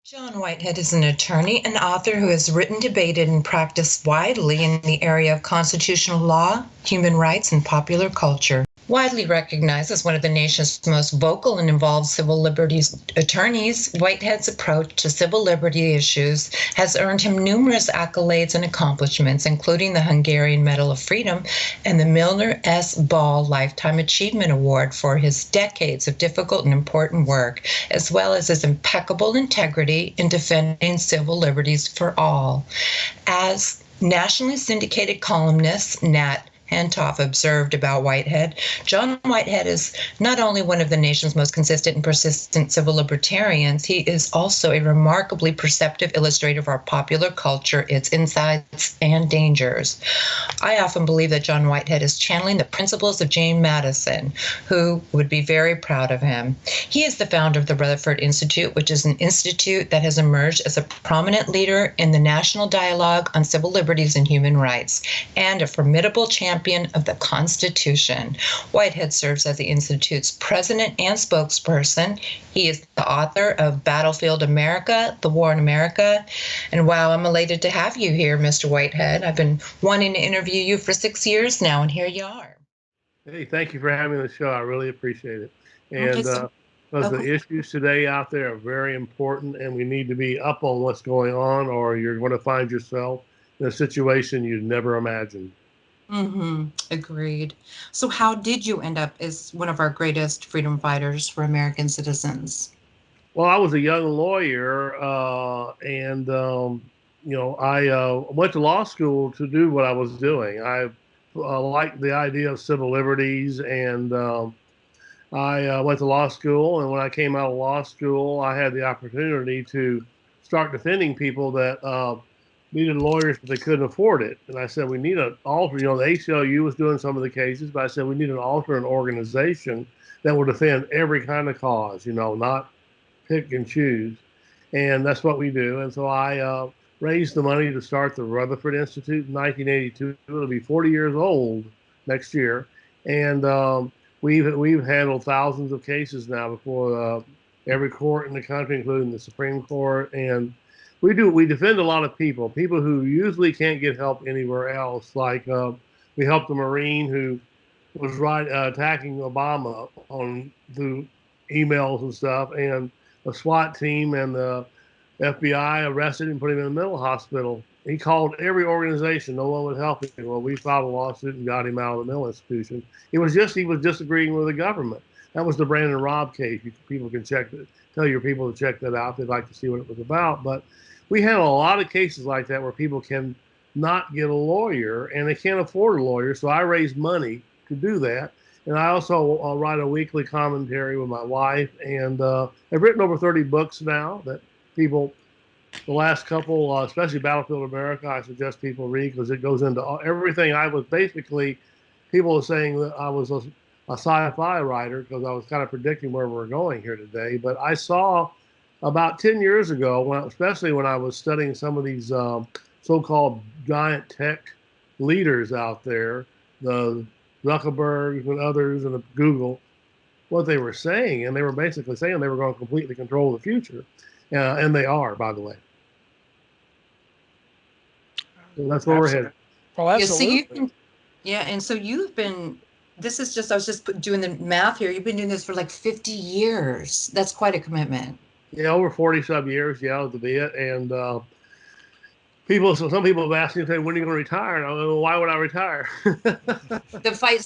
John Whitehead is an attorney and author who has written, debated, and practiced widely in the area of constitutional law, human rights, and popular culture. Widely recognized as one of the nation's most vocal and involved civil liberties attorneys, Whitehead's approach to civil liberty issues has earned him numerous accolades and accomplishments, including the Hungarian Medal of Freedom and the Milner S. Lifetime Achievement Award for his decades of difficult and important work, as well as his impeccable integrity in defending civil liberties for all. As nationally syndicated columnist Nat Hentoff observed about Whitehead, John Whitehead is not only one of the nation's most consistent and persistent civil libertarians, he is also a remarkably perceptive illustrator of our popular culture, its insights and dangers. I often believe that John Whitehead is channeling the principles of James Madison, who would be very proud of him. He is the founder of the Rutherford Institute, which is an institute that has emerged as a prominent leader in the national dialogue on civil liberties and human rights, and a formidable champion of the Constitution. Whitehead serves as the Institute's president and spokesperson. He is the author of Battlefield America, The War in America. And wow, I'm elated to have you here, Mr. Whitehead. I've been wanting to interview you for 6 years now, and here you are. Hey, thank you for having the show. I really appreciate it. And Okay, because the issues today out there are very important, and we need to be up on what's going on, or you're going to find yourself in a situation you'd never imagined. Agreed. So how did you end up as one of our greatest freedom fighters for American citizens? Well, I was a young lawyer, and I went to law school to do what I was doing. I liked the idea of civil liberties, and I went to law school. And when I came out of law school, I had the opportunity to start defending people that needed lawyers, but they couldn't afford it. And I said, we need an alternate. The ACLU was doing some of the cases, but I said, we need an alternate organization that will defend every kind of cause, not pick and choose. And that's what we do. And so I raised the money to start the Rutherford Institute in 1982. It'll be 40 years old next year. And we've handled thousands of cases now before every court in the country, including the Supreme Court. And we defend a lot of people who usually can't get help anywhere else. Like we helped a Marine who was attacking Obama through emails and stuff, and a SWAT team and the FBI arrested him and put him in a mental hospital. He called every organization, no one would help him. Well, we filed a lawsuit and got him out of the mental institution. He was disagreeing with the government. That was the Brandon Robb case. People can tell your people to check that out. They'd like to see what it was about. But we had a lot of cases like that where people can not get a lawyer and they can't afford a lawyer. So I raised money to do that. And I also write a weekly commentary with my wife. And I've written over 30 books now that people, the last couple, especially Battlefield America, I suggest people read because it goes into everything. People are saying that I was a sci-fi writer because I was kind of predicting where we're going here today. But I saw about 10 years ago, especially when I was studying some of these so-called giant tech leaders out there, the Zuckerberg and others and Google, what they were saying. And they were basically saying they were going to completely control the future. And they are, by the way. So that's where we're headed. Well, absolutely. And so you've been, I was just doing the math here. You've been doing this for like 50 years. That's quite a commitment. Yeah, over 40 some years, to be it. And some people have asked me, when are you going to retire? And I go, well, why would I retire? The fight we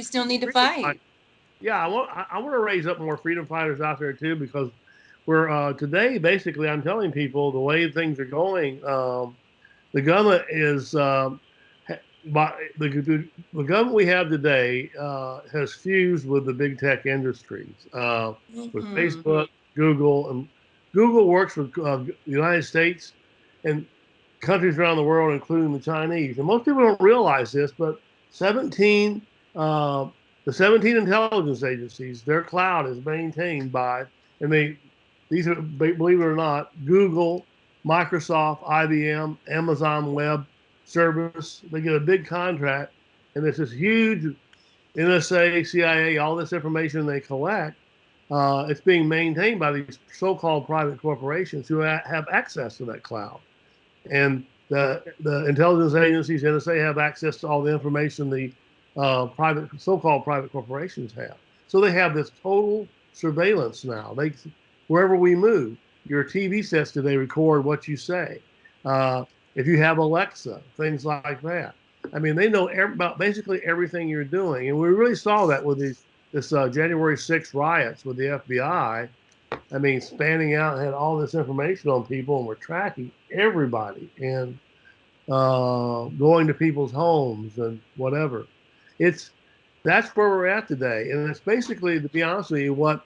still need to fight. Yeah, I want to raise up more freedom fighters out there too, because we're today, basically, I'm telling people the way things are going, the government is, the government we have today has fused with the big tech industries, with Facebook, Google, and Google works with the United States and countries around the world, including the Chinese. And most people don't realize this, but the 17 intelligence agencies, their cloud is maintained by, and these are, believe it or not, Google, Microsoft, IBM, Amazon Web Service. They get a big contract, and there's this huge NSA, CIA, all this information they collect it's being maintained by these so-called private corporations who have access to that cloud. And the intelligence agencies, NSA, have access to all the information the so-called private corporations have. So they have this total surveillance now. Wherever we move, your TV sets today record what you say. If you have Alexa, things like that. I mean, they know about basically everything you're doing, and we really saw that with this January 6th riots with the FBI. I mean, spanning out and had all this information on people, and we're tracking everybody and going to people's homes and whatever. That's where we're at today, and it's basically, to be honest with you, what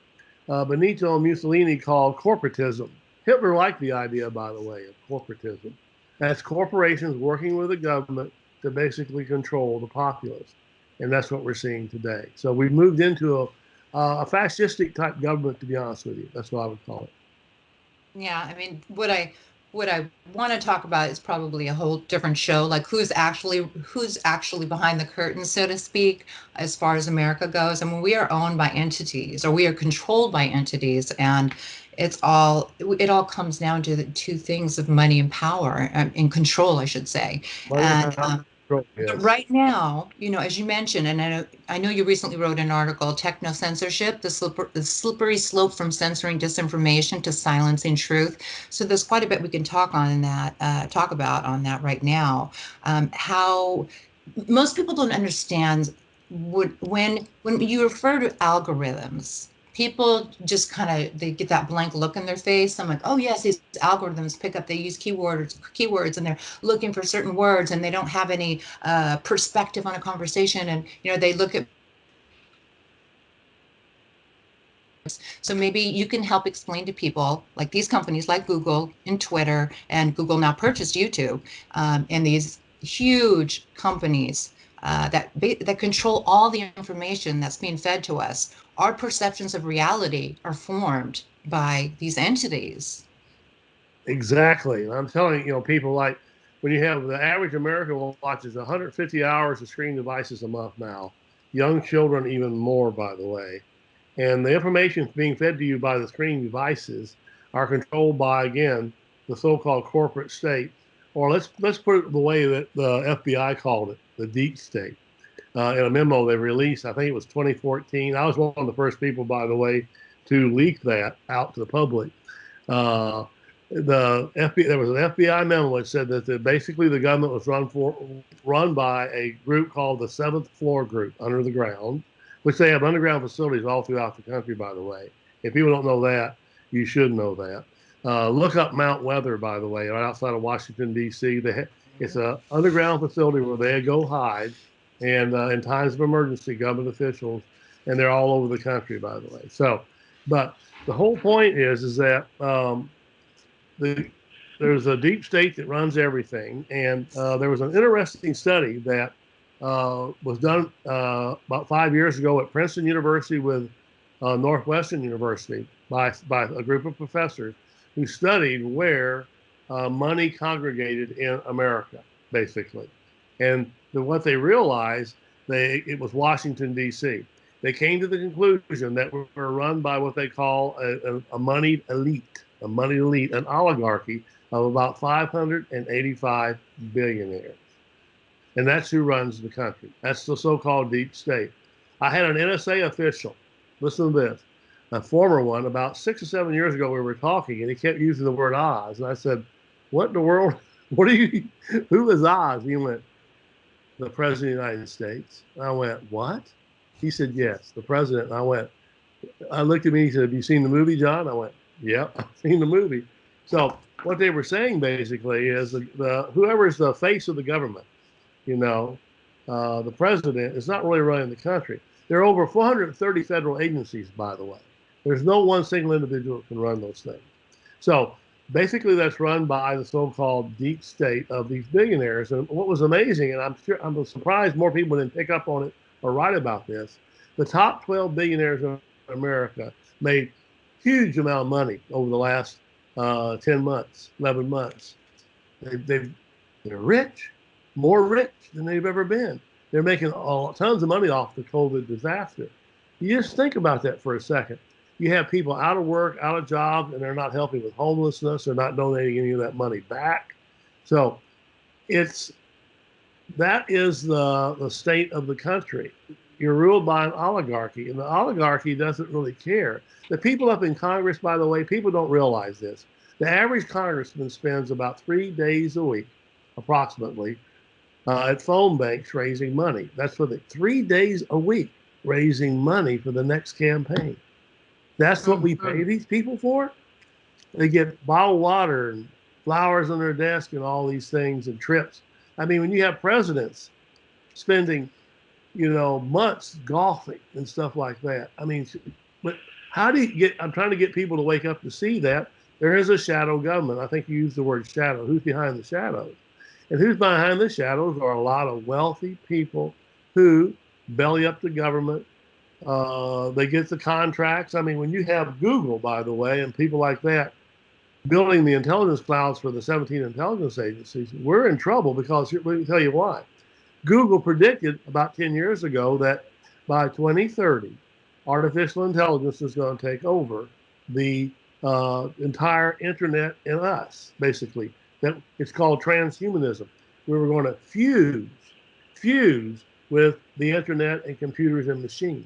Benito Mussolini called corporatism. Hitler liked the idea, by the way, of corporatism. That's corporations working with the government to basically control the populace, and that's what we're seeing today. So we've moved into a fascistic type government, to be honest with you. That's what I would call it. Yeah, I mean, what I want to talk about is probably a whole different show, like who's actually behind the curtain, so to speak, as far as America goes. I mean, we are owned by entities, or we are controlled by entities, and it all comes down to the two things of money and power, and control, I should say. Money And and power, but yes. right now, as you mentioned, and I know you recently wrote an article, Techno Censorship, the slippery slope from censoring disinformation to silencing truth. So there's quite a bit we can talk about on that right now. How most people don't understand when you refer to algorithms, people just they get that blank look in their face. I'm like, oh yes, these algorithms they use keywords, and they're looking for certain words, and they don't have any perspective on a conversation, and they look at. So maybe you can help explain to people, like these companies like Google and Twitter, and Google now purchased YouTube, and these huge companies that control all the information that's being fed to us. Our perceptions of reality are formed by these entities. Exactly. And I'm telling people, like, when you have the average American watches 150 hours of screen devices a month now, young children even more, by the way. And the information being fed to you by the screen devices are controlled by, again, the so-called corporate state, or let's put it the way that the FBI called it, the deep state. In a memo they released, I think it was 2014. I was one of the first people, by the way, to leak that out to the public. There was an FBI memo that said that basically the government was run by a group called the Seventh Floor Group under the ground, which they have underground facilities all throughout the country, by the way. If people don't know that, you should know that. Look up Mount Weather, by the way, right outside of Washington, D.C. It's an underground facility where they go hide, and in times of emergency, government officials, and they're all over the country, by the way. So, but the whole point is that there's a deep state that runs everything, and there was an interesting study that was done about 5 years ago at Princeton University with Northwestern University by a group of professors who studied where money congregated in America, basically. And what they realized, it was Washington, D.C. They came to the conclusion that we're run by what they call a moneyed elite, an oligarchy of about 585 billionaires. And that's who runs the country. That's the so-called deep state. I had an NSA official, listen to this, a former one, about 6 or 7 years ago, we were talking, and he kept using the word Oz. And I said, what in the world? Who is Oz? He went, the President of the United States. I went, what? He said, yes, the President. And I looked at me, he said, have you seen the movie, John? I went, yep, I've seen the movie. So what they were saying basically is whoever is the face of the government, the president is not really running the country. There are over 430 federal agencies, by the way. There's no one single individual that can run those things. So basically that's run by the so-called deep state of these billionaires. And what was amazing, and I'm surprised more people didn't pick up on it or write about this, the top 12 billionaires in America made huge amount of money over the last 10 months, 11 months. They're rich, more rich than they've ever been. They're making tons of money off the COVID disaster. You just think about that for a second. You have people out of work, out of jobs, and they're not helping with homelessness. They're not donating any of that money back. So that is the state of the country. You're ruled by an oligarchy, and the oligarchy doesn't really care. The people up in Congress, by the way, people don't realize this. The average congressman spends about 3 days a week, approximately, at phone banks raising money. That's for 3 days a week raising money for the next campaign. That's what we pay these people for. They get bottled water and flowers on their desk and all these things and trips. I mean, when you have presidents spending, months golfing and stuff like that. I mean, but how do you get, I'm trying to get people to wake up to see that there is a shadow government. I think you used the word shadow. Who's behind the shadows? And who's behind the shadows are a lot of wealthy people who belly up the government. They get the contracts. I mean, when you have Google, by the way, and people like that building the intelligence clouds for the 17 intelligence agencies, we're in trouble because let me tell you why. Google predicted about 10 years ago that by 2030, artificial intelligence is going to take over the entire internet and us, basically. That it's called transhumanism. We were going to fuse with the internet and computers and machines.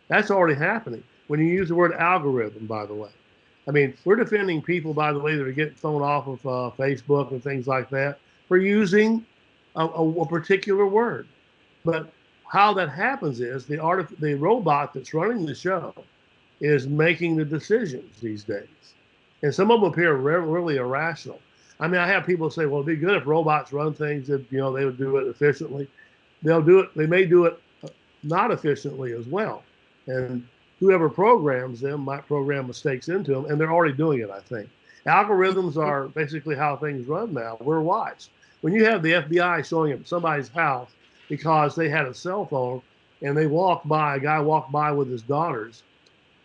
That's already happening. When you use the word algorithm, by the way. I mean, we're defending people, by the way, that are getting thrown off of Facebook and things like that for using a particular word. But how that happens is the robot that's running the show is making the decisions these days. And some of them appear really irrational. I mean, I have people say, well, it'd be good if robots run things that, they would do it efficiently. They'll do it. They may do it not efficiently as well. And whoever programs them might program mistakes into them. And they're already doing it, I think. Algorithms are basically how things run now. We're watched. When you have the FBI showing up at somebody's house because they had a cell phone and a guy walked by with his daughters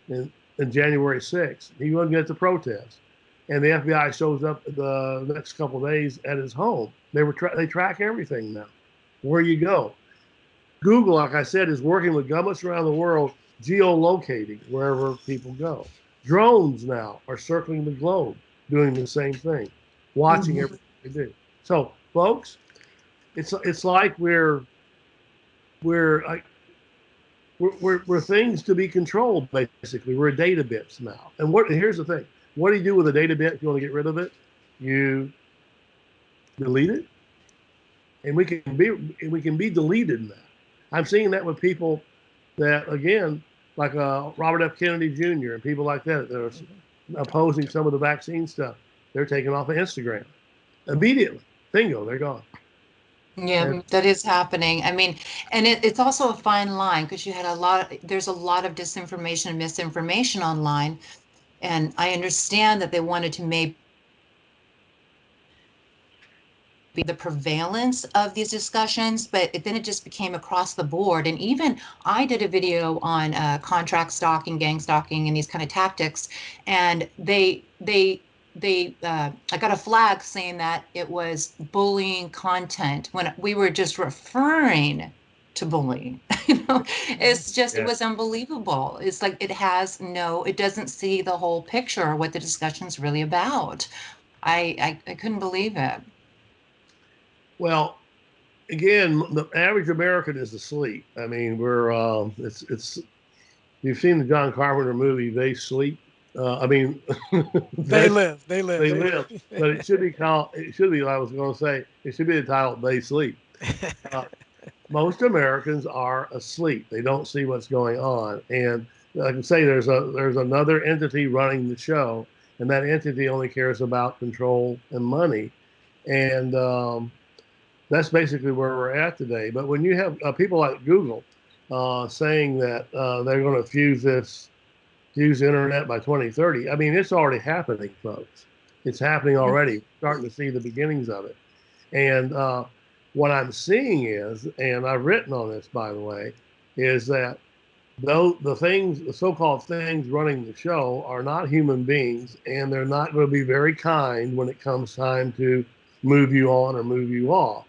in January 6th. He wasn't at the protest. And the FBI shows up the next couple of days at his home. They track everything now, where you go. Google, like I said, is working with governments around the world, geolocating wherever people go. Drones now are circling the globe, doing the same thing, watching everything they do. So, folks, it's like we're things to be controlled. Basically, we're data bits now. And here's the thing: what do you do with a data bit if you want to get rid of it? You delete it, and we can be deleted now. I'm seeing that with people that, again, like Robert F. Kennedy Jr. and people like that are opposing some of the vaccine stuff. They're taken off of Instagram immediately. Bingo, they're gone. Yeah, that is happening. I mean, and it's also a fine line because there's a lot of disinformation and misinformation online. And I understand that they wanted to maybe be the prevalence of these discussions, but then it just became across the board. And even I did a video on contract stalking, gang stalking, and these kind of tactics, and I got a flag saying that it was bullying content when we were just referring to bullying. It's just, it was unbelievable. It's like it doesn't see the whole picture, what the discussion's really about. I couldn't believe it. Well, again, the average American is asleep. I mean, it's you've seen the John Carpenter movie, They Sleep. They live. They live. But it should be the title, They Sleep. Most Americans are asleep. They don't see what's going on. And I can say there's another entity running the show, and that entity only cares about control and money. And that's basically where we're at today. But when you have people like Google saying that they're going to fuse the internet by 2030, I mean, it's already happening, folks. It's happening already. Starting to see the beginnings of it. And what I'm seeing is, and I've written on this, by the way, is that though the so-called things running the show are not human beings, and they're not going to be very kind when it comes time to move you on or move you off.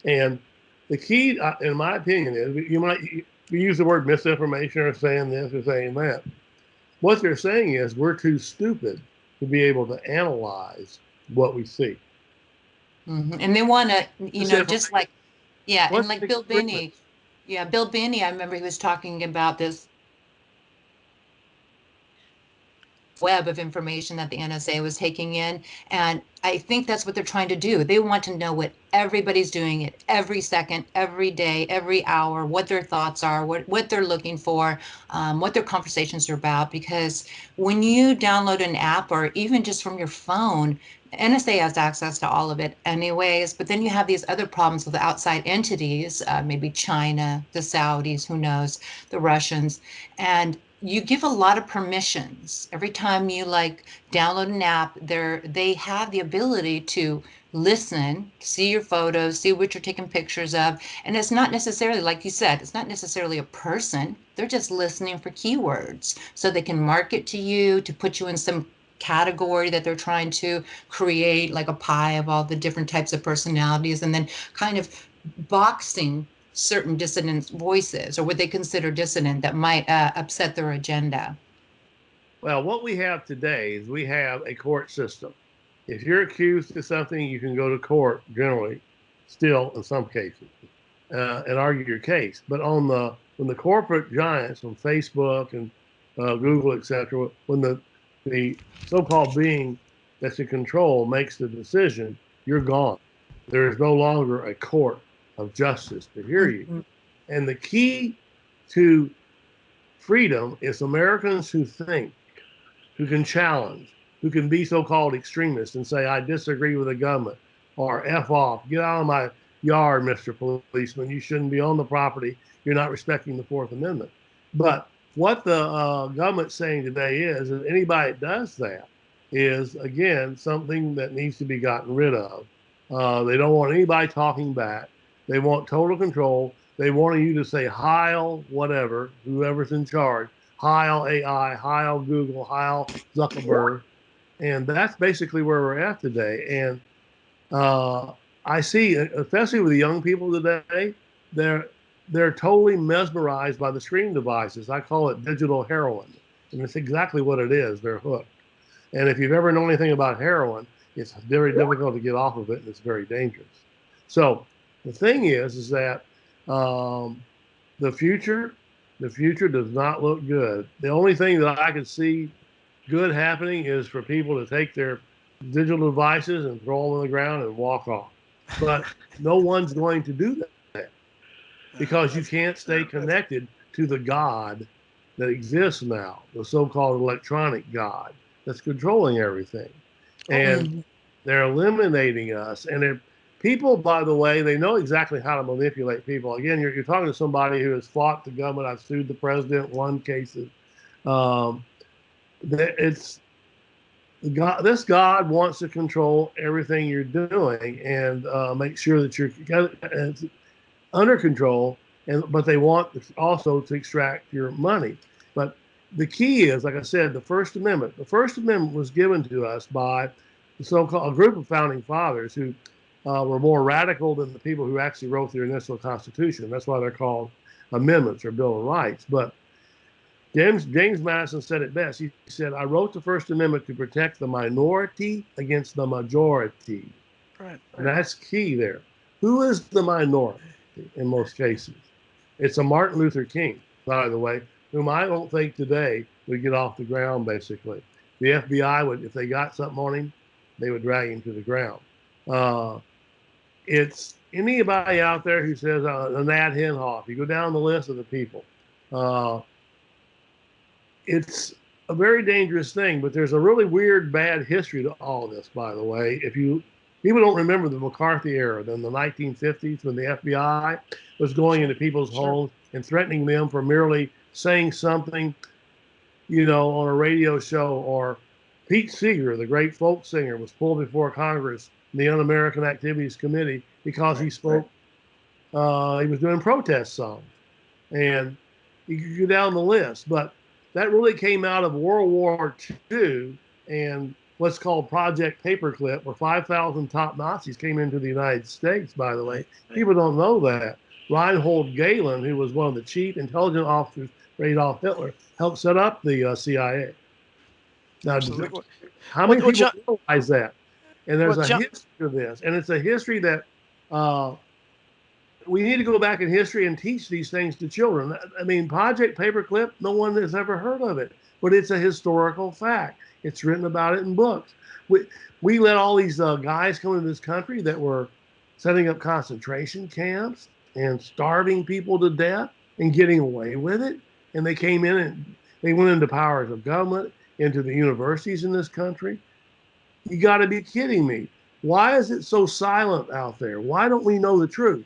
And the key, in my opinion, is we use the word misinformation or saying this or saying that. what they're saying is we're too stupid to be able to analyze what we see. And they want to, just like, yeah, and What's like the Bill agreement? Binney. Yeah, Bill Binney, I remember he was talking about this web of information that the NSA was taking in. And I think that's what they're trying to do. They want to know what everybody's doing at every second, every day, every hour, what their thoughts are, what they're looking for, what their conversations are about. Because when you download an app or even just from your phone, NSA has access to all of it anyways, but then you have these other problems with the outside entities, maybe China, the Saudis, who knows, the Russians, and you give a lot of permissions. Every time you like download an app, they have the ability to listen, see your photos, see what you're taking pictures of. And it's not necessarily, like you said, it's not necessarily a person. They're just listening for keywords so they can market to you, to put you in some category that they're trying to create, like a pie of all the different types of personalities, and then kind of boxing certain dissident voices, or what they consider dissident, that might upset their agenda. Well, what we have today is we have a court system. If you're accused of something, you can go to court generally, still in some cases, and argue your case. But when the corporate giants, from Facebook and Google, etc., when the so-called being that's in control makes the decision, you're gone. There is no longer a court of justice to hear you. And the key to freedom is Americans who think, who can challenge, who can be so-called extremists and say, I disagree with the government, or F off, get out of my yard, Mr. Policeman, you shouldn't be on the property, you're not respecting the Fourth Amendment. But what the government's saying today is that anybody that does that is, again, something that needs to be gotten rid of. They don't want anybody talking back. They want total control. They want you to say, Heil, whatever, whoever's in charge, Heil AI, Heil Google, Heil Zuckerberg. And that's basically where we're at today. And I see, especially with the young people today, they're totally mesmerized by the screen devices. I call it digital heroin. And it's exactly what it is. They're hooked. And if you've ever known anything about heroin, it's very difficult to get off of it, and it's very dangerous. So the thing is that the future does not look good. The only thing that I can see good happening is for people to take their digital devices and throw them on the ground and walk off. But no one's going to do that because you can't stay connected to the God that exists now, the so-called electronic God that's controlling everything. And they're eliminating us. And people, by the way, they know exactly how to manipulate people. Again, you're talking to somebody who has fought the government. I've sued the president, won cases. This God wants to control everything you're doing and make sure that you're under control. But they want also to extract your money. But the key is, like I said, the First Amendment. The First Amendment was given to us by the so-called a group of founding fathers who were more radical than the people who actually wrote the initial Constitution. That's why they're called amendments or Bill of Rights. But James Madison said it best. He said, I wrote the First Amendment to protect the minority against the majority. Right. And that's key there. Who is the minority in most cases? It's a Martin Luther King, by the way, whom I don't think today would get off the ground, basically. The FBI would, if they got something on him, they would drag him to the ground. It's anybody out there who says, Nat Hentoff, you go down the list of the people. It's a very dangerous thing, but there's a really weird, bad history to all this, by the way. People don't remember the McCarthy era, in the 1950s, when the FBI was going into people's homes and threatening them for merely saying something, on a radio show. Or Pete Seeger, the great folk singer, was pulled before Congress in the Un-American Activities Committee because he spoke, he was doing protest songs. And you could go down the list. But that really came out of World War II and what's called Project Paperclip, where 5,000 top Nazis came into the United States, by the way. People don't know that. Reinhold Gehlen, who was one of the chief intelligence officers for Adolf Hitler, helped set up the CIA. Now, Absolutely. how Well, many well, people John, realize that? And there's well, a John, history of this, and it's a history that uh, we need to go back in history and teach these things to children. I mean, Project Paperclip, no one has ever heard of it, but it's a historical fact. It's written about it in books. We let all these guys come into this country that were setting up concentration camps and starving people to death and getting away with it. And they came in and they went into powers of government, into the universities in this country. You got to be kidding me. Why is it so silent out there? Why don't we know the truth?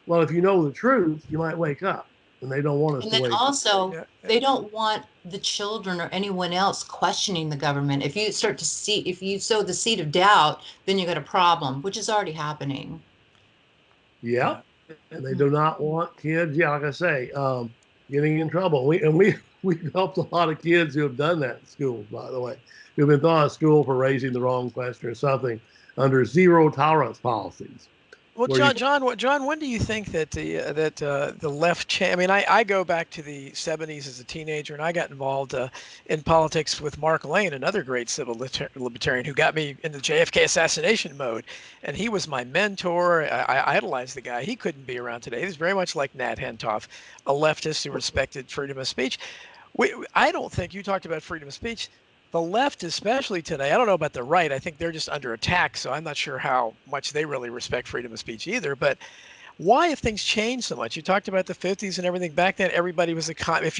Well, if you know the truth, you might wake up, and they don't want us And to then wake up. also, yeah, they don't want the children or anyone else questioning the government. If you start to see, if you sow the seed of doubt, then you got a problem, which is already happening. Yep, yeah. and they do not want kids. Yeah, like I say, getting in trouble. We've helped a lot of kids who have done that in schools, by the way, who've been thrown out of school for raising the wrong question or something under zero tolerance policies, Well, where you John, when do you think that the left I mean, I go back to the 70s as a teenager, and I got involved in politics with Mark Lane, another great civil libertarian who got me into the JFK assassination mode, and he was my mentor. I idolized the guy. He couldn't be around today. He's very much like Nat Hentoff, a leftist who respected freedom of speech. I don't think you talked about freedom of speech. The left, especially today, I don't know about the right. I think they're just under attack, so I'm not sure how much they really respect freedom of speech either. But why have things changed so much? You talked about the 50s and everything. Back then, everybody was if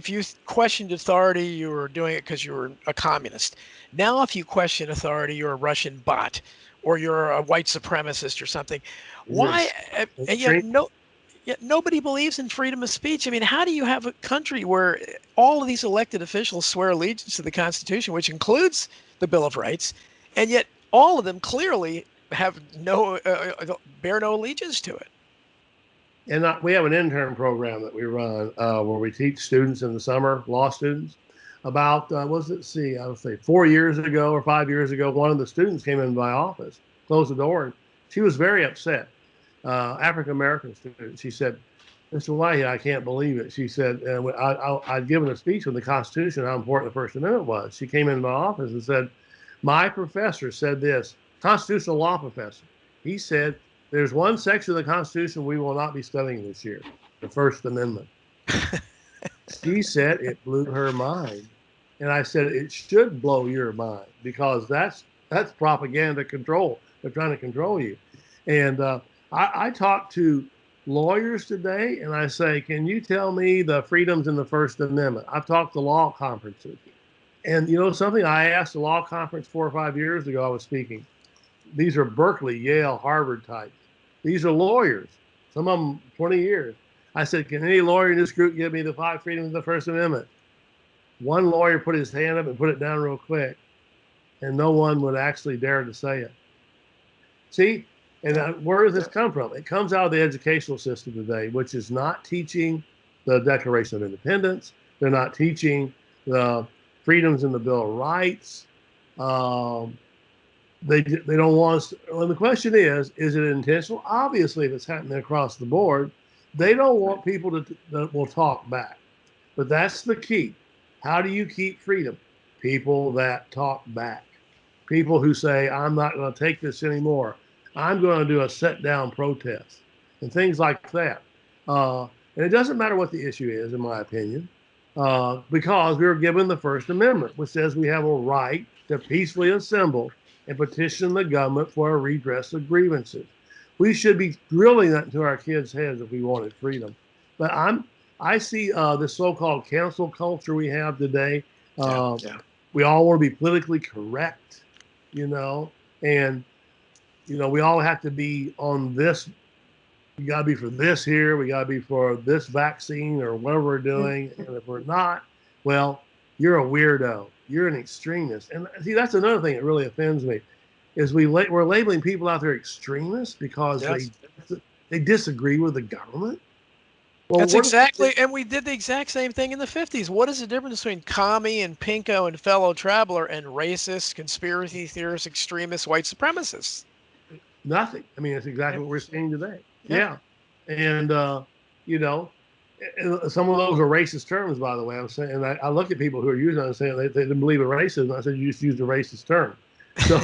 you questioned authority, you were doing it because you were a communist. Now, if you question authority, you're a Russian bot, or you're a white supremacist or something. Why? And yet, extreme. nobody believes in freedom of speech. I mean, how do you have a country where all of these elected officials swear allegiance to the Constitution, which includes the Bill of Rights, and yet all of them clearly have bear no allegiance to it? And we have an intern program that we run where we teach students in the summer, law students, about, was it, see, I would say 4 years ago or 5 years ago, one of the students came in my office, closed the door, and she was very upset. African American student. She said, Mr. Whitehead, I can't believe it. She said, I'd given a speech on the Constitution, how important the First Amendment was. She came into my office and said, my professor said this, constitutional law professor. He said, there's one section of the Constitution we will not be studying this year, the First Amendment. She said it blew her mind. And I said, it should blow your mind because that's propaganda control. They're trying to control you. And I talk to lawyers today and I say, can you tell me the freedoms in the First Amendment? I've talked to law conferences. And you know something? I asked a law conference 4 or 5 years ago, I was speaking. These are Berkeley, Yale, Harvard types. These are lawyers, some of them 20 years. I said, can any lawyer in this group give me the 5 freedoms of the First Amendment? One lawyer put his hand up and put it down real quick, and no one would actually dare to say it. See, and where does this come from? It comes out of the educational system today, which is not teaching the Declaration of Independence. They're not teaching the freedoms in the Bill of Rights. They don't want us to, well, the question is it intentional? Obviously, if it's happening across the board, they don't want people that will talk back. But that's the key. How do you keep freedom? People that talk back. People who say, I'm not going to take this anymore. I'm going to do a set down protest and things like that. And it doesn't matter what the issue is, in my opinion, because we were given the First Amendment, which says we have a right to peacefully assemble and petition the government for a redress of grievances. We should be drilling that into our kids' heads if we wanted freedom. But I see this so-called cancel culture we have today. We all want to be politically correct, you know, and we all have to be on this. We got to be for this here. We got to be for this vaccine or whatever we're doing. And if we're not, well, you're a weirdo. You're an extremist. And see, that's another thing that really offends me, is we're labeling people out there extremists because they disagree with the government. Well, That's exactly, and we did the exact same thing in the 50s. What is the difference between commie and pinko and fellow traveler and racist, conspiracy theorists, extremists, white supremacists? Nothing. I mean, it's exactly what we're seeing today. Yeah. And, you know, and some of those are racist terms, by the way. I'm saying, and I look at people who are using it and saying they didn't believe in racism. I said, you just used a racist term. So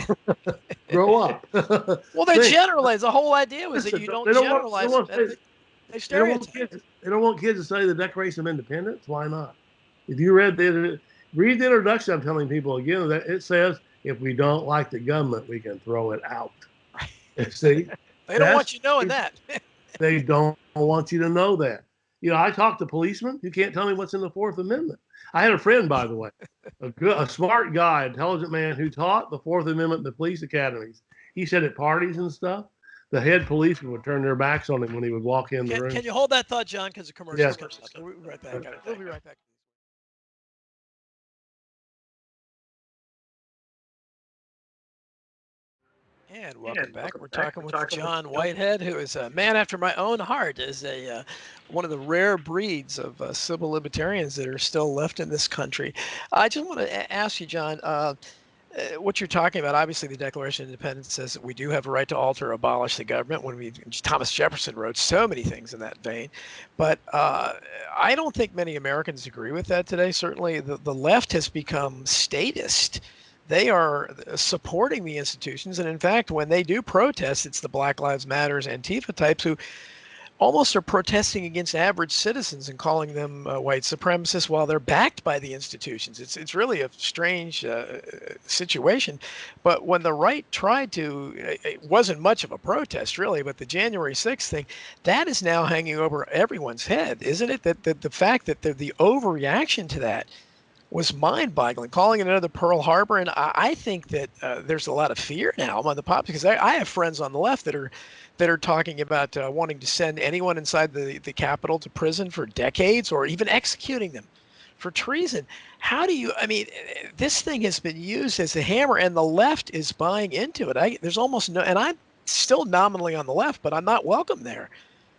grow up. Well, they generalize. The whole idea was that Listen, you don't generalize. They they don't want stereotype. kids. They don't want kids to study the Declaration of Independence. Why not? If you read the introduction, I'm telling people again that it says if we don't like the government, we can throw it out. See, They don't want you knowing that. They don't want you to know that. You know, I talk to policemen. You can't tell me what's in the Fourth Amendment. I had a friend, by the way, a smart guy, intelligent man who taught the Fourth Amendment in the police academies. He said at parties and stuff, the head policeman would turn their backs on him when he would walk in the room. Can you hold that thought, John? Because the commercial's coming up. We'll be right back. We'll be right back. And welcome back. We're talking with John Whitehead, who is a man after my own heart, is one of the rare breeds of civil libertarians that are still left in this country. I just want to ask you, John, what you're talking about. Obviously, the Declaration of Independence says that we do have a right to alter or abolish the government. Thomas Jefferson wrote so many things in that vein. But I don't think many Americans agree with that today. Certainly, the left has become statist. They are supporting the institutions. And in fact, when they do protest, it's the Black Lives Matters, Antifa types who almost are protesting against average citizens and calling them white supremacists while they're backed by the institutions. It's really a strange situation. But when the right tried to, it wasn't much of a protest really, but the January 6th thing, that is now hanging over everyone's head, isn't it? That the fact that the overreaction to that was mind-boggling, calling it another Pearl Harbor. And I think that there's a lot of fear now among the pop, because I have friends on the left that are talking about wanting to send anyone inside the Capitol to prison for decades, or even executing them for treason. How do you? I mean, this thing has been used as a hammer, and the left is buying into it. There's almost no, and I'm still nominally on the left, but I'm not welcome there,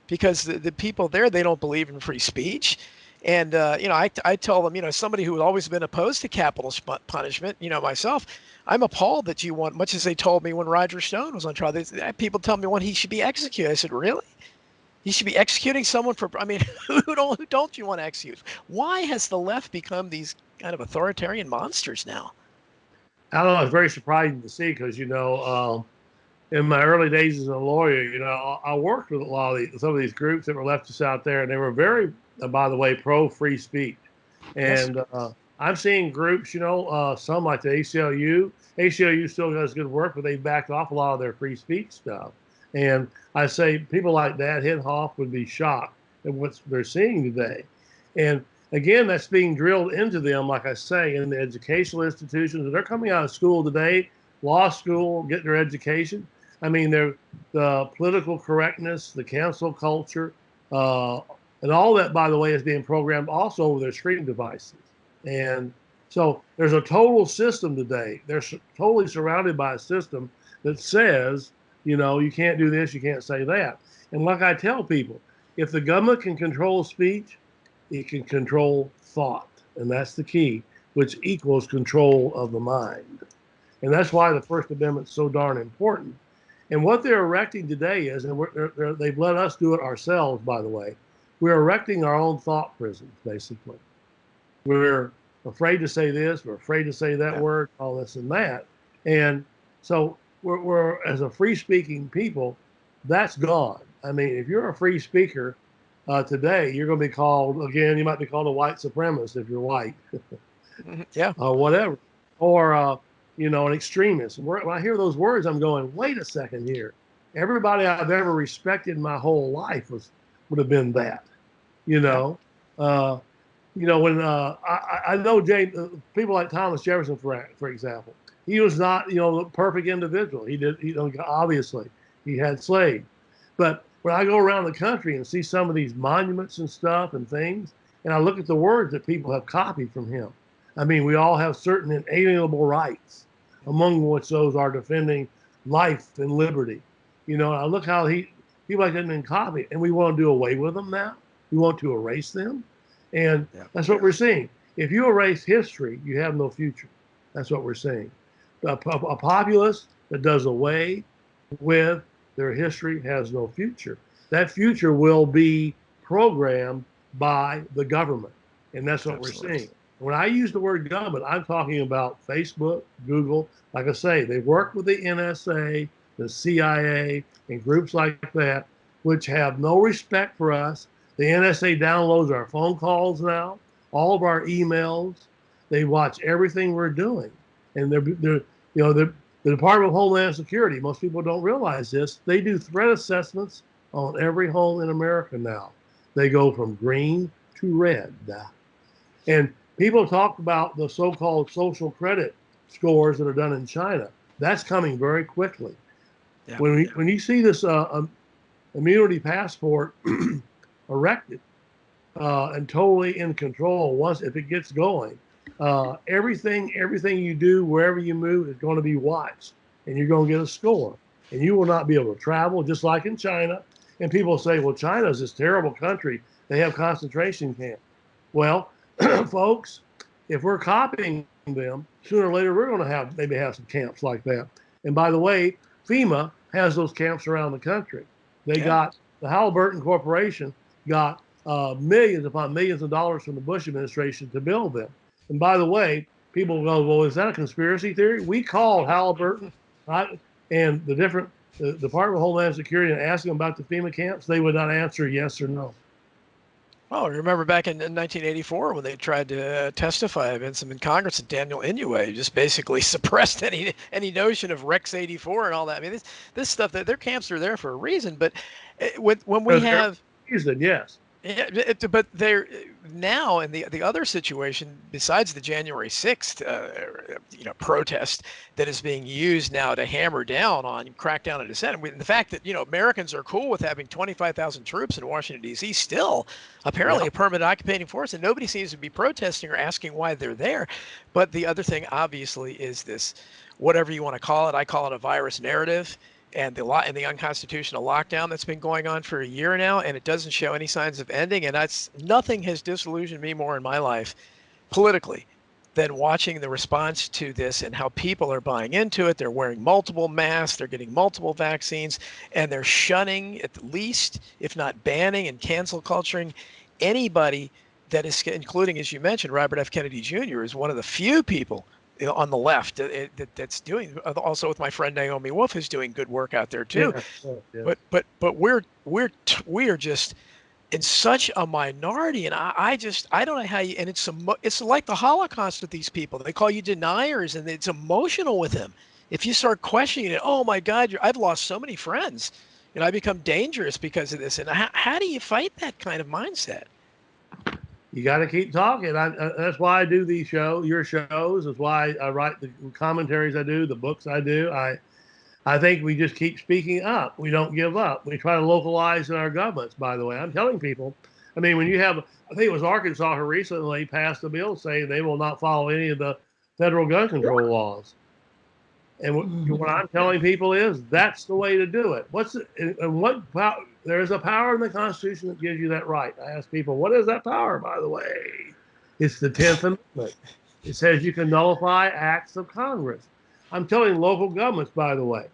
because the people there, they don't believe in free speech. And, I tell them, somebody who has always been opposed to capital punishment, myself, I'm appalled that you want, much as they told me when Roger Stone was on trial, people tell me when he should be executed. I said, really? He should be executing someone for, who don't you want to execute? Why has the left become these kind of authoritarian monsters now? I don't know. It's very surprising to see because, in my early days as a lawyer, I worked with some of these groups that were leftists out there, and they were very, by the way, pro-free speech. And yes. I'm seeing groups, some like the ACLU. ACLU still does good work, but they backed off a lot of their free speech stuff. And I say people like Nat Hentoff would be shocked at what they're seeing today. And again, that's being drilled into them, like I say, in the educational institutions. They're coming out of school today, law school, getting their education. They're the political correctness, the cancel culture, and all that, by the way, is being programmed also over their screen devices. And so there's a total system today. They're totally surrounded by a system that says, you can't do this, you can't say that. And like I tell people, if the government can control speech, it can control thought. And that's the key, which equals control of the mind. And that's why the First Amendment is so darn important. And what they're erecting today is, and they've let us do it ourselves, by the way, we're erecting our own thought prisons, basically. We're afraid to say this, we're afraid to say that word, all this and that. And so we're as a free-speaking people, that's gone. If you're a free speaker today, you're going to be called, again, you might be called a white supremacist if you're white. Yeah. Or whatever. Or, an extremist. When I hear those words, I'm going, wait a second here. Everybody I've ever respected my whole life would have been that. When I know James, people like Thomas Jefferson, for example, he was not, the perfect individual. Obviously he had slaves. But when I go around the country and see some of these monuments and stuff and things, and I look at the words that people have copied from him, we all have certain inalienable rights, among which those are defending life and liberty. I look how people like that have been copied, and we want to do away with them now. We want to erase them. And that's what we're seeing. If you erase history, you have no future. That's what we're seeing. A populace that does away with their history has no future. That future will be programmed by the government. And that's what Absolutely. we're seeing. When I use the word government, I'm talking about Facebook, Google. Like I say, they work with the NSA, the CIA, and groups like that, which have no respect for us. The NSA downloads our phone calls now, all of our emails. They watch everything we're doing. And the Department of Homeland Security, most people don't realize this, they do threat assessments on every home in America now. They go from green to red. And people talk about the so-called social credit scores that are done in China. That's coming very quickly. Yeah. When you see this immunity passport erected and totally in control, once if it gets going, everything you do wherever you move is going to be watched, and you're going to get a score, and you will not be able to travel, just like in China. And people say, well, China is this terrible country. They have concentration camps. Well, folks, if we're copying them, sooner or later we're going to maybe have some camps like that. And by the way, FEMA has those camps around the country. They got the Halliburton Corporation got millions upon millions of dollars from the Bush administration to build them. And by the way, people go, well, is that a conspiracy theory? We called Halliburton and the Department of Homeland Security and asked them about the FEMA camps. They would not answer yes or no. Well, remember back in 1984 when they tried to testify against them in Congress, and Daniel Inouye just basically suppressed any notion of Rex 84 and all that. I mean, this stuff, that their camps are there for a reason. But when we have reason, yes. Yeah, but they're now in the other situation, besides the January 6th, protest that is being used now to hammer down on, crack down on dissent. And the fact that, Americans are cool with having 25,000 troops in Washington, D.C. still apparently a permanent occupying force, and nobody seems to be protesting or asking why they're there. But the other thing, obviously, is this, whatever you want to call it, I call it a virus narrative. And the unconstitutional lockdown that's been going on for a year now, and it doesn't show any signs of ending. And nothing has disillusioned me more in my life politically than watching the response to this and how people are buying into it. They're wearing multiple masks, they're getting multiple vaccines, and they're shunning, at least, if not banning and cancel culturing, anybody that is, including, as you mentioned, Robert F. Kennedy Jr. is one of the few people on the left that's doing, also with my friend Naomi Wolf, who's doing good work out there too. Yeah. But we are just in such a minority, and I don't know how you, and it's like the Holocaust with these people. They call you deniers, and it's emotional with them. If you start questioning it, oh my God, I've lost so many friends, I become dangerous because of this. And how do you fight that kind of mindset? You got to keep talking. That's why I do these shows, your shows. That's why I write the commentaries I do, the books I do. I think we just keep speaking up. We don't give up. We try to localize in our governments, by the way. I'm telling people, I mean, when you have, I think it was Arkansas who recently passed a bill saying they will not follow any of the federal gun control laws. And what I'm telling people is that's the way to do it. There is a power in the Constitution that gives you that right. I ask people, what is that power, by the way? It's the 10th Amendment. It says you can nullify acts of Congress. I'm telling local governments, by the way,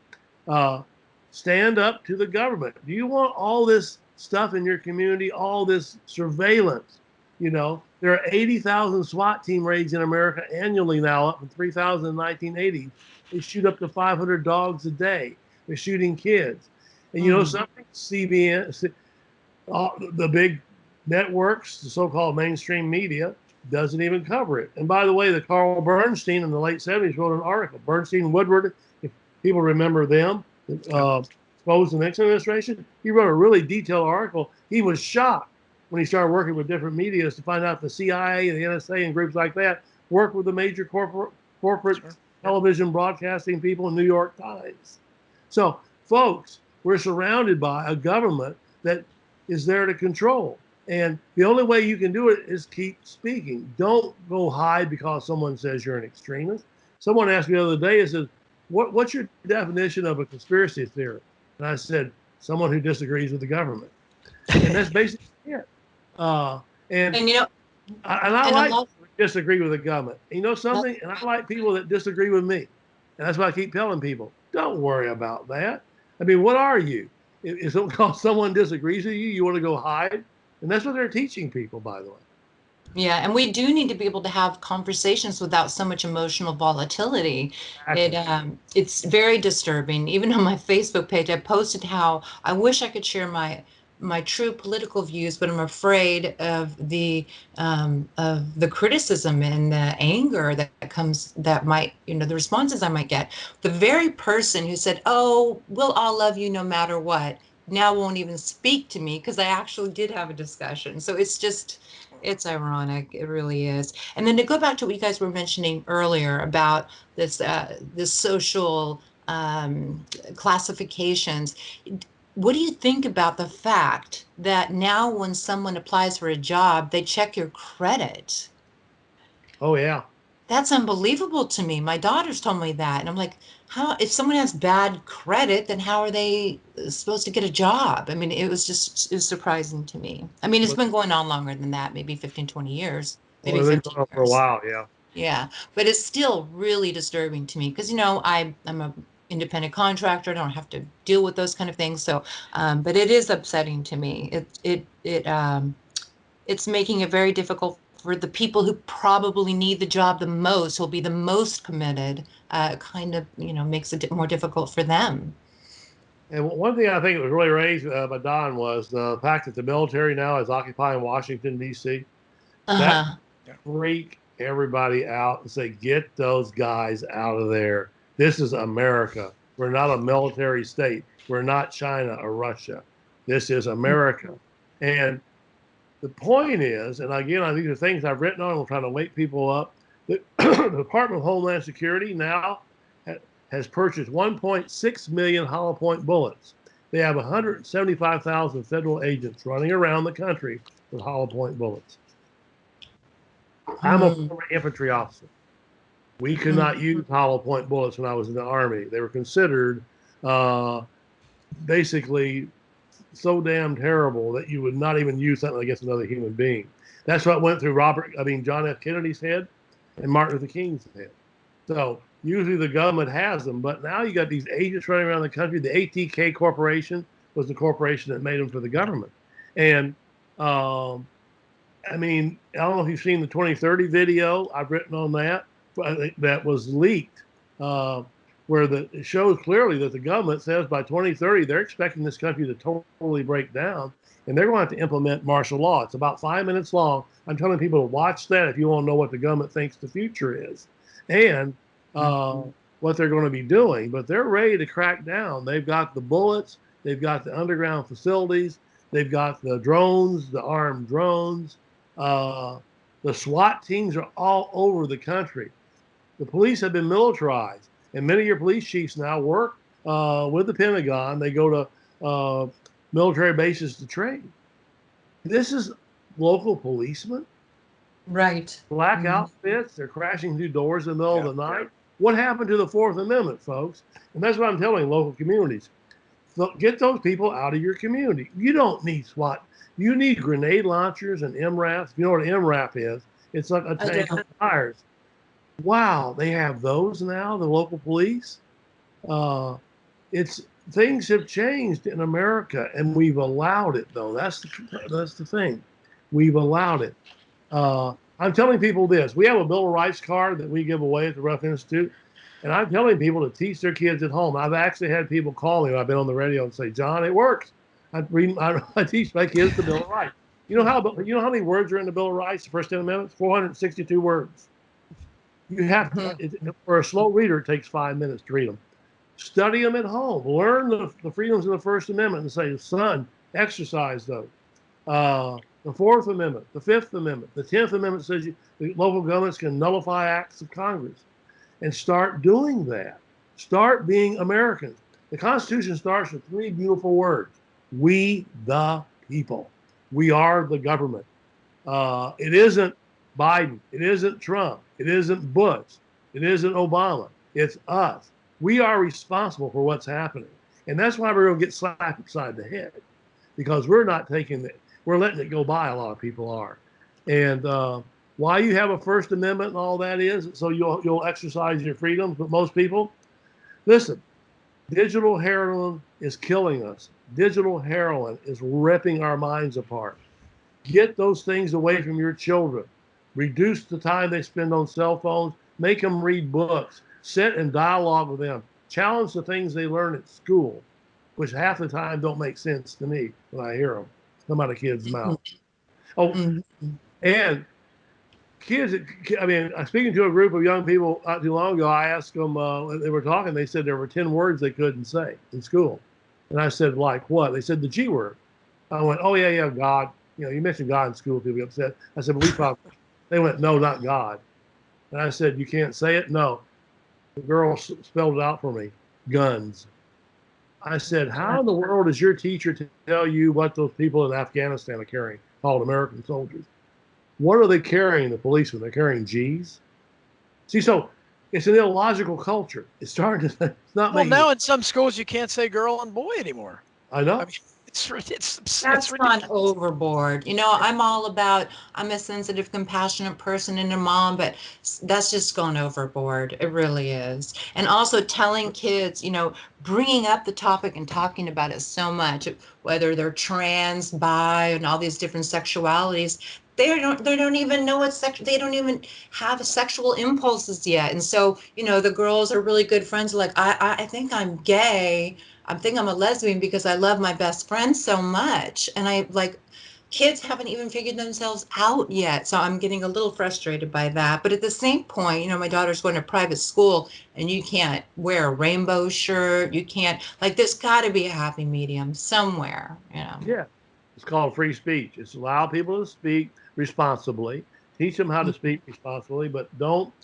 stand up to the government. Do you want all this stuff in your community, all this surveillance? There are 80,000 SWAT team raids in America annually now, up from 3,000 in 1980. They shoot up to 500 dogs a day. They're shooting kids. And you know something? CBN, the big networks, the so-called mainstream media, doesn't even cover it. And by the way, the Carl Bernstein in the late 70s wrote an article. Bernstein and Woodward, if people remember them, exposed the Nixon administration, he wrote a really detailed article. He was shocked when he started working with different medias to find out the CIA and the NSA and groups like that work with the major corporate television broadcasting people in New York Times. So, folks, we're surrounded by a government that is there to control. And the only way you can do it is keep speaking. Don't go hide because someone says you're an extremist. Someone asked me the other day, says, what's your definition of a conspiracy theory? And I said, someone who disagrees with the government. And that's basically it. I like people who disagree with the government. You know something? And I like people that disagree with me. And that's why I keep telling people, don't worry about that. I mean, what are you? If someone disagrees with you, you want to go hide? And that's what they're teaching people, by the way. Yeah, and we do need to be able to have conversations without so much emotional volatility. It's very disturbing. Even on my Facebook page, I posted how I wish I could share my true political views, but I'm afraid of the criticism and the anger that comes, that might, the responses I might get. The very person who said, "Oh, we'll all love you no matter what," now won't even speak to me because I actually did have a discussion. So it's ironic. It really is. And then to go back to what you guys were mentioning earlier about this social classifications, what do you think about the fact that now when someone applies for a job, they check your credit? Oh, yeah. That's unbelievable to me. My daughters told me that, and I'm like, how, if someone has bad credit, then how are they supposed to get a job? I mean, it was surprising to me. I mean, it's But, been going on longer than that, maybe 15, 20 years, maybe well, they've been 15 going on for a years. while, yeah. Yeah, but it's still really disturbing to me because, I'm a independent contractor. I don't have to deal with those kind of things. So, but it is upsetting to me. It's making it very difficult for the people who probably need the job the most, who'll be the most committed, kind of, makes it more difficult for them. And one thing I think that was really raised by Don was the fact that the military now is occupying Washington, D.C. That Uh-huh. freak everybody out and say, get those guys out of there. This is America. We're not a military state. We're not China or Russia. This is America. And the point is, and again, these are things I've written on, we're trying to wake people up. The Department of Homeland Security now has purchased 1.6 million hollow point bullets. They have 175,000 federal agents running around the country with hollow point bullets. I'm a former infantry officer. We could not use hollow point bullets when I was in the Army. They were considered basically so damn terrible that you would not even use something against another human being. That's what went through John F. Kennedy's head and Martin Luther King's head. So usually the government has them, but now you got these agents running around the country. The ATK Corporation was the corporation that made them for the government. And I mean, I don't know if you've seen the 2030 video. I've written on that was leaked, where it shows clearly that the government says by 2030 they're expecting this country to totally break down, and they're going to have to implement martial law. It's about 5 minutes long. I'm telling people to watch that if you want to know what the government thinks the future is, and what they're going to be doing. But they're ready to crack down. They've got the bullets. They've got the underground facilities. They've got the drones, the armed drones. The SWAT teams are all over the country. The police have been militarized, and many of your police chiefs now work with the Pentagon. They go to military bases to train. This is local policemen. Right. Black outfits. They're crashing through doors in the middle of the night. What happened to the Fourth Amendment, folks? And that's what I'm telling local communities. Get those people out of your community. You don't need SWAT. You need grenade launchers and MRAPs. You know what an MRAP is? It's like a tank of tires. Wow, they have those now, the local police. Things have changed in America, and we've allowed it, though. That's the thing. We've allowed it. I'm telling people this. We have a Bill of Rights card that we give away at the Ruff Institute, and I'm telling people to teach their kids at home. I've actually had people call me when I've been on the radio and say, John, it works. I teach my kids the Bill of Rights. You know how many words are in the Bill of Rights, the first 10 amendments? 462 words. You have for a slow reader, it takes 5 minutes to read them. Study them at home. Learn the freedoms of the First Amendment and say, son, exercise those. The Fourth Amendment, the Fifth Amendment, the 10th Amendment says the local governments can nullify acts of Congress. And start doing that. Start being Americans. The Constitution starts with 3 beautiful words. We the people. We are the government. It isn't Biden. It isn't Trump. It isn't Bush. It isn't Obama. It's us. We are responsible for what's happening. And that's why we're going to get slapped upside the head, because we're not taking it. We're letting it go by. A lot of people are. And why you have a First Amendment and all that is so you'll exercise your freedoms. But most people, listen, digital heroin is killing us. Digital heroin is ripping our minds apart. Get those things away from your children. Reduce the time they spend on cell phones. Make them read books. Sit and dialogue with them. Challenge the things they learn at school, which half the time don't make sense to me when I hear them come out of kids' mouth. Oh, and kids, I mean, I'm speaking to a group of young people not too long ago. I asked them, they were talking, they said there were 10 words they couldn't say in school. And I said, like what? They said the G word. I went, oh, yeah, yeah, God. You know, you mentioned God in school, people get upset. I said, but we probably, they went, no, not God. And I said, you can't say it? No. The girl spelled it out for me, guns. I said, how in the world does your teacher tell you what those people in Afghanistan are carrying, called American soldiers? What are they carrying, the policemen? They're carrying G's? See, so it's an illogical culture. It's starting to, it's not Well, making. now in some schools you can't say girl and boy anymore. I know. I mean, it's That's ridiculous. gone overboard. You know, I'm a sensitive, compassionate person and a mom, but that's just gone overboard. It really is. And also telling kids, you know, bringing up the topic and talking about it so much, whether they're trans, bi, and all these different sexualities, they don't even know what they don't even have sexual impulses yet. And so, you know, the girls are really good friends. Like, I think I'm gay. I think I'm a lesbian because I love my best friend so much. And I like kids haven't even figured themselves out yet. So I'm getting a little frustrated by that. But at the same point, you know, my daughter's going to private school and you can't wear a rainbow shirt. You can't, like, there's got to be a happy medium somewhere, you know. Yeah. It's called free speech. It's allow people to speak responsibly, teach them how to speak responsibly, but don't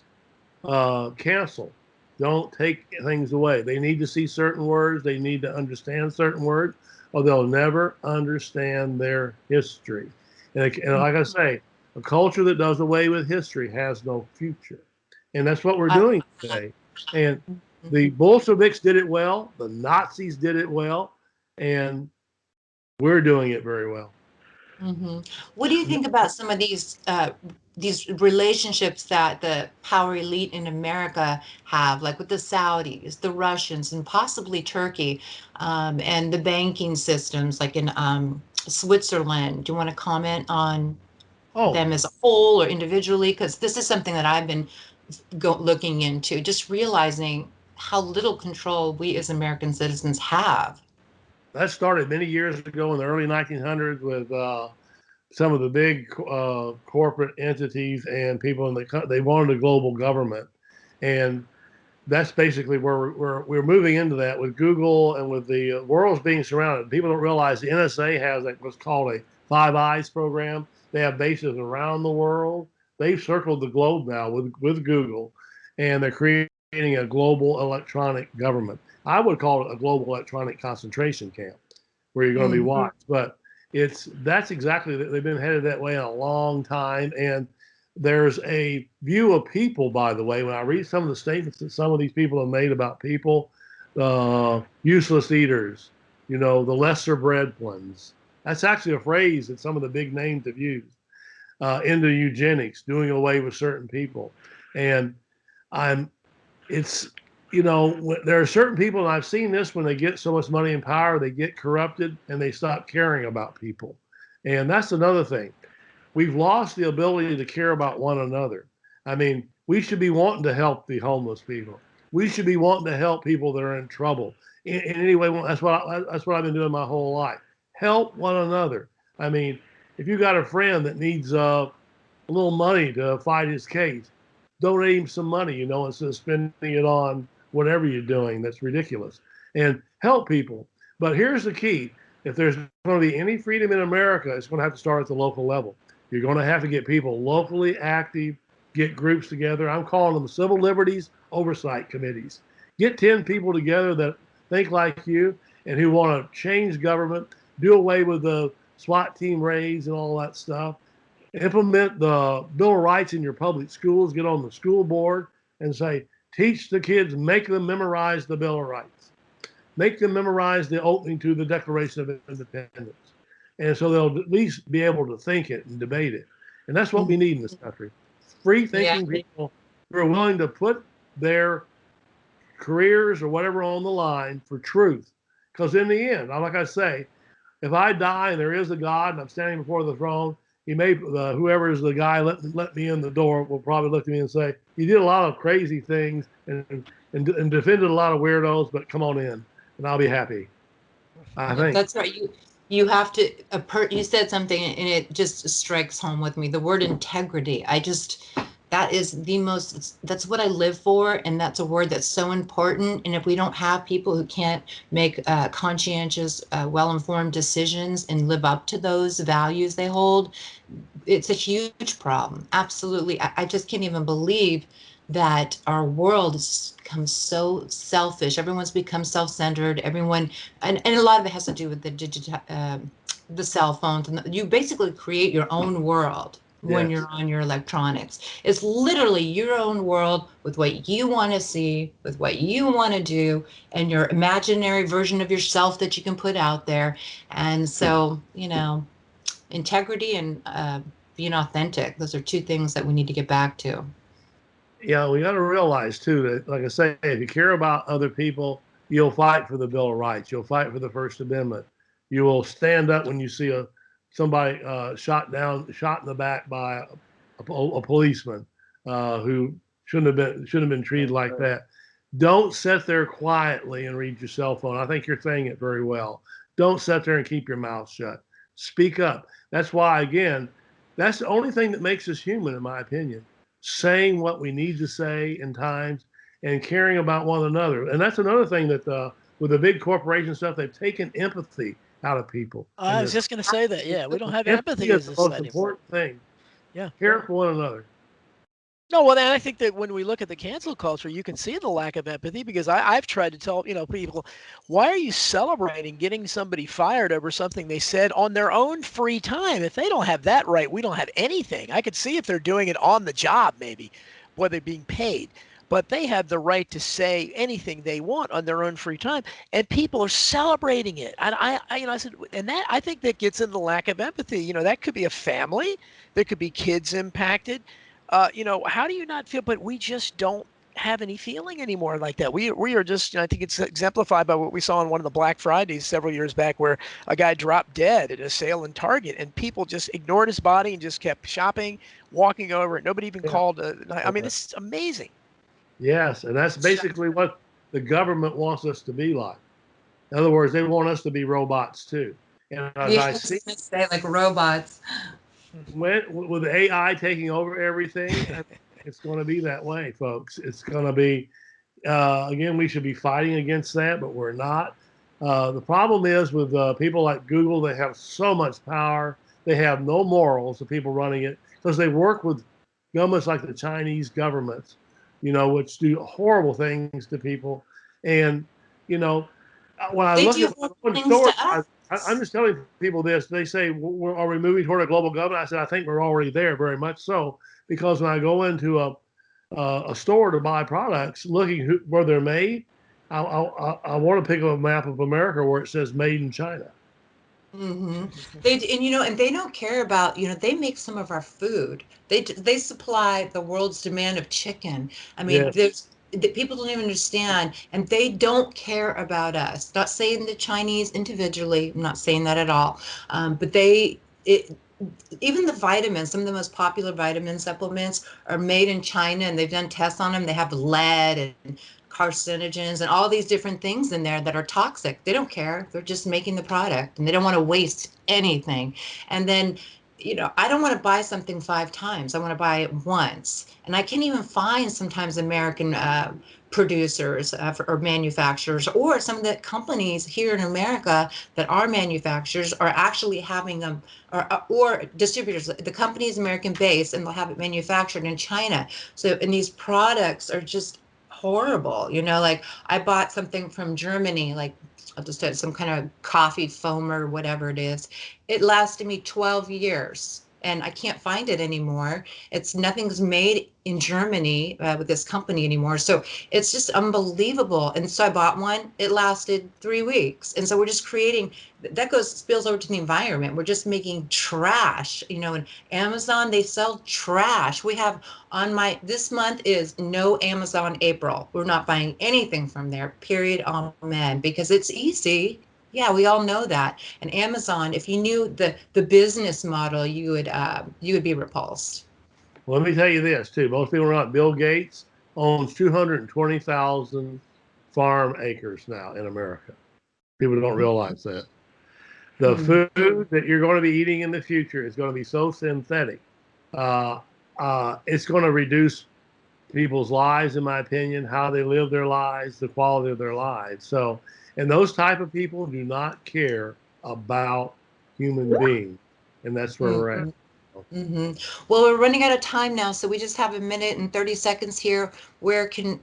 cancel. Don't take things away. They need to see certain words. They need to understand certain words, or they'll never understand their history. And like I say, a culture that does away with history has no future. And that's what we're doing today. And the Bolsheviks did it well. The Nazis did it well. And we're doing it very well. Mm-hmm. What do you think about some of these relationships that the power elite in America have, like with the Saudis, the Russians, and possibly Turkey, and the banking systems, like in Switzerland? Do you want to comment on Oh, them as a whole or individually? Because this is something that I've been looking into, just realizing how little control we as American citizens have. that started many years ago in the early 1900s with some of the big corporate entities and people in they wanted a global government, and that's basically where we're moving into that with Google and with the world's being surrounded. People don't realize the NSA has what's called a Five Eyes program. They have bases around the world. They've circled the globe now with Google, and they're creating a global electronic government. I would call it a global electronic concentration camp where you're going to be watched. But that's exactly, they've been headed that way in a long time. And there's a view of people, by the way, when I read some of the statements that some of these people have made about people, useless eaters, you know, the lesser bred ones. That's actually a phrase that some of the big names have used. Into eugenics, doing away with certain people. And it's, you know, there are certain people, and I've seen this when they get so much money and power, they get corrupted and they stop caring about people. And that's another thing. We've lost the ability to care about one another. I mean, we should be wanting to help the homeless people. We should be wanting to help people that are in trouble. In any way, that's what I've been doing my whole life. Help one another. I mean, if you got a friend that needs a little money to fight his case, donate him some money, you know, instead of spending it on whatever you're doing that's ridiculous, and help people. But here's the key. If there's going to be any freedom in America, it's going to have to start at the local level. You're going to have to get people locally active, get groups together. I'm calling them civil liberties oversight committees. Get 10 people together that think like you and who want to change government, do away with the SWAT team raids and all that stuff. Implement the Bill of Rights in your public schools, get on the school board and say, teach the kids, make them memorize the Bill of Rights. Make them memorize the opening to the Declaration of Independence. And so they'll at least be able to think it and debate it. And that's what we need in this country. Free thinking people who are willing to put their careers or whatever on the line for truth. Because in the end, like I say, if I die and there is a God and I'm standing before the throne, whoever is the guy let me in the door will probably look at me and say, you did a lot of crazy things and defended a lot of weirdos, but come on in and I'll be happy. I think. That's right. You have to you said something and it just strikes home with me. The word integrity. That is the most, that's what I live for, and that's a word that's so important. And if we don't have people who can't make conscientious, well-informed decisions and live up to those values they hold, it's a huge problem. Absolutely. I just can't even believe that our world has become so selfish. Everyone's become self-centered. Everyone, and a lot of it has to do with the cell phones. And you basically create your own world when Yes. you're on your electronics. It's literally your own world with what you want to see, with what you want to do, and your imaginary version of yourself that you can put out there. And so, integrity and being authentic, those are two things that we need to get back to. Yeah, we got to realize too that, like I say, if you care about other people, you'll fight for the Bill of Rights. You'll fight for the First Amendment. You will stand up when you see somebody shot in the back by a policeman who shouldn't have been treated like that. Don't sit there quietly and read your cell phone. I think you're saying it very well. Don't sit there and keep your mouth shut. Speak up. That's why, again, that's the only thing that makes us human, in my opinion. Saying what we need to say in times and caring about one another. And that's another thing that with the big corporation stuff, they've taken empathy out of people. I was just going to say that. Yeah, we don't have Empathy empathy is as the a most society. important thing. Yeah. Care for one another. No, well, and I think that when we look at the cancel culture, you can see the lack of empathy because I've tried to tell people, why are you celebrating getting somebody fired over something they said on their own free time? If they don't have that right, we don't have anything. I could see if they're doing it on the job, maybe, where they're being paid, but they have the right to say anything they want on their own free time, and people are celebrating it. And I said, and that I think that gets into the lack of empathy. That could be a family, there could be kids impacted. How do you not feel? But we just don't have any feeling anymore like that. We are just. I think it's exemplified by what we saw on one of the Black Fridays several years back, where a guy dropped dead at a sale in Target, and people just ignored his body and just kept shopping, walking over it. Nobody even called. I mean, it's amazing. Yes, and that's basically what the government wants us to be like. In other words, they want us to be robots too. And as I see, say like robots. with AI taking over everything, it's going to be that way, folks. It's going to be, again, we should be fighting against that, but we're not. The problem is with people like Google, they have so much power. They have no morals, the people running it, because they work with governments like the Chinese governments, which do horrible things to people. And, when I They look do at horrible one things story, to us. I'm just telling people this. They say, are we moving toward a global government? I said, I think we're already there, very much so, because when I go into a store to buy products, looking where they're made, I want to pick up a map of America where it says "Made in China." Mm-hmm. And they don't care about, they make some of our food. They supply the world's demand of chicken. I mean, Yes. people don't even understand, and they don't care about us. Not saying the Chinese individually, I'm not saying that at all. But even the vitamins, some of the most popular vitamin supplements are made in China, and they've done tests on them. They have lead and carcinogens and all these different things in there that are toxic. They don't care. They're just making the product, and they don't want to waste anything. And then, I don't want to buy something 5 times. I want to buy it once. And I can't even find sometimes American producers or manufacturers, or some of the companies here in America that are manufacturers are actually having them, or distributors. The company is American based and they'll have it manufactured in China. So, and these products are just horrible. Like I bought something from Germany, like I'll just have some kind of coffee foamer or whatever it is. It lasted me 12 years and I can't find it anymore. Nothing's made in Germany with this company anymore. So it's just unbelievable. And so I bought one. It lasted 3 weeks. And so we're just creating, that spills over to the environment. We're just making trash. And Amazon, they sell trash. We have this month is no Amazon April. We're not buying anything from there, period, amen, because it's easy. Yeah, we all know that. And Amazon, if you knew the business model, you would be repulsed. Well, let me tell you this too. Most people know Bill Gates owns 220,000 farm acres now in America. People don't realize that. The food that you're going to be eating in the future is going to be so synthetic. Uh, it's going to reduce people's lives, in my opinion, how they live their lives, the quality of their lives. So, and those type of people do not care about human beings, and that's where we're at. Mm-hmm. Well, we're running out of time now, so we just have a minute and 30 seconds here. Where can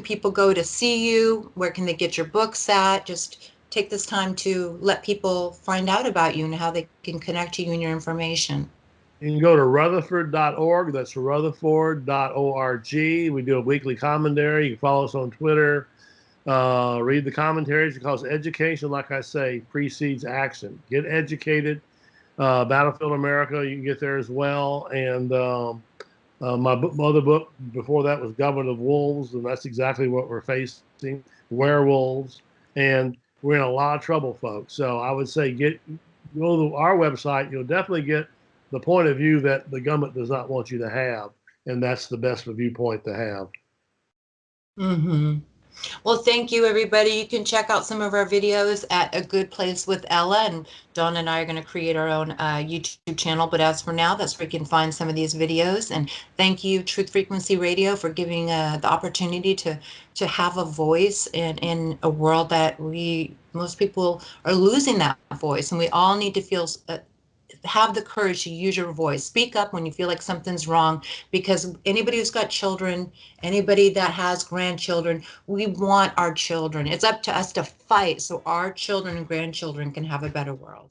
people go to see you? Where can they get your books at? Just take this time to let people find out about you and how they can connect to you and your information. You can go to rutherford.org. That's rutherford.org. We do a weekly commentary. You can follow us on Twitter. Read the commentaries because education, like I say, precedes action. Get educated. Battlefield America, you can get there as well. And my other book before that was Government of Wolves, and that's exactly what we're facing, werewolves. And we're in a lot of trouble, folks. So I would say go to our website. You'll definitely get the point of view that the government does not want you to have. And that's the best viewpoint to have. Mm-hmm. Well, thank you, everybody. You can check out some of our videos at A Good Place with Ella, and Dawn and I are going to create our own YouTube channel. But as for now, that's where you can find some of these videos. And thank you, Truth Frequency Radio, for giving the opportunity to have a voice in a world that most people are losing that voice, and we all need to feel have the courage to use your voice. Speak up when you feel like something's wrong, because anybody who's got children, anybody that has grandchildren, we want our children. It's up to us to fight so our children and grandchildren can have a better world.